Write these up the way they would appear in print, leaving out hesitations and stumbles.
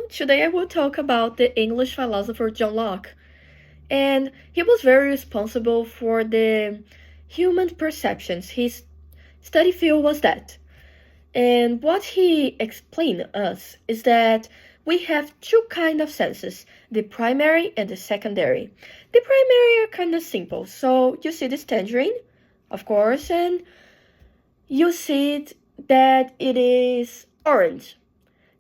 today I will talk about the English philosopher John Locke. And he was very responsible for the human perceptions. His study field was that. And what he explained us is that we have two kind of senses, the primary and the secondary. The primary are kind of simple. So you see this tangerine, of course, and you see that it is orange.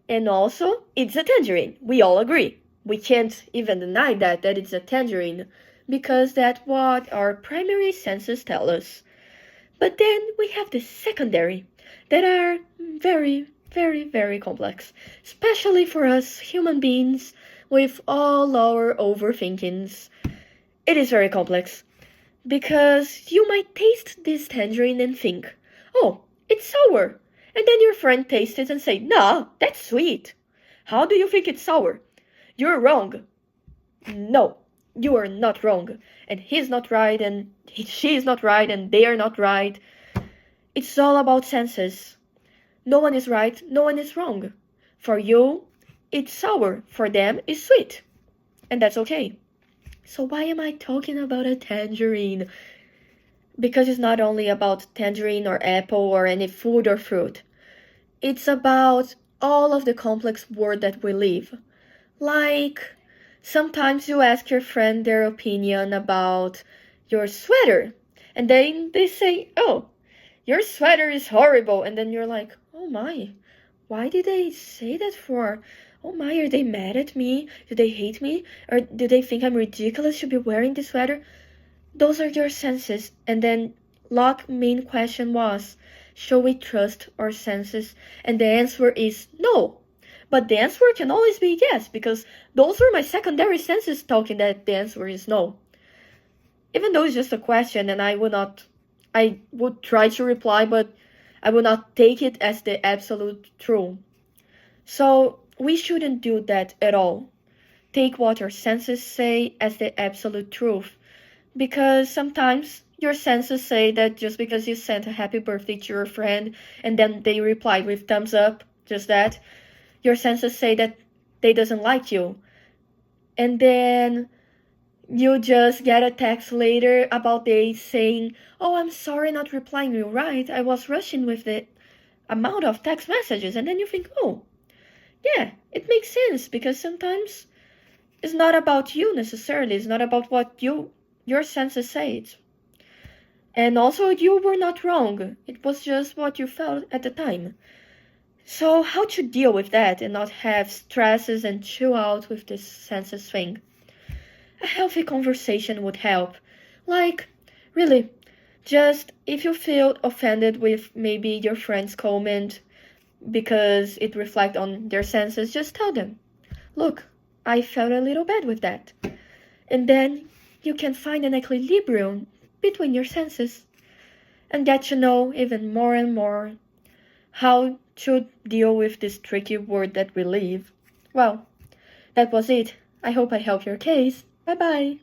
And also, it's a tangerine. We all agree. We can't even deny that it's a tangerine, because that's what our primary senses tell us. But then we have the secondary, that are very, very, very complex, especially for us human beings with all our overthinkings. It is very complex, because you might taste this tangerine and think, oh, it's sour. And then your friend tastes it and say, nah, that's sweet. How do you think it's sour? You're wrong. No, you are not wrong. And he's not right, and she is not right, and they are not right. It's all about senses. No one is right, no one is wrong. For you, it's sour. For them, it's sweet. And that's okay. So why am I talking about a tangerine? Because it's not only about tangerine or apple or any food or fruit. It's about all of the complex world that we live. Like, sometimes you ask your friend their opinion about your sweater. And then they say, oh, your sweater is horrible. And then you're like, oh my, why did they say that for? Oh my, are they mad at me? Do they hate me? Or do they think I'm ridiculous to be wearing this sweater? Those are your senses. And then Locke's main question was, should we trust our senses? And the answer is no. But the answer can always be yes, because those are my secondary senses talking that the answer is no. Even though it's just a question, and I would try to reply, but I will not take it as the absolute truth. So we shouldn't do that at all. Take what our senses say as the absolute truth. Because sometimes your senses say that just because you sent a happy birthday to your friend and then they replied with thumbs up, just that, your senses say that they doesn't like you. And then you just get a text later about they saying, oh, I'm sorry not replying you right. I was rushing with the amount of text messages. And then you think, oh, yeah, it makes sense, because sometimes it's not about you necessarily. It's not about what your senses say. And also, you were not wrong. It was just what you felt at the time. So how to deal with that and not have stresses and chill out with this senses thing? A healthy conversation would help. Like, really, just if you feel offended with maybe your friend's comment because it reflects on their senses, just tell them, look, I felt a little bad with that. And then you can find an equilibrium between your senses and get to know even more and more how to deal with this tricky world that we live. Well, that was it. I hope I helped your case. Bye bye.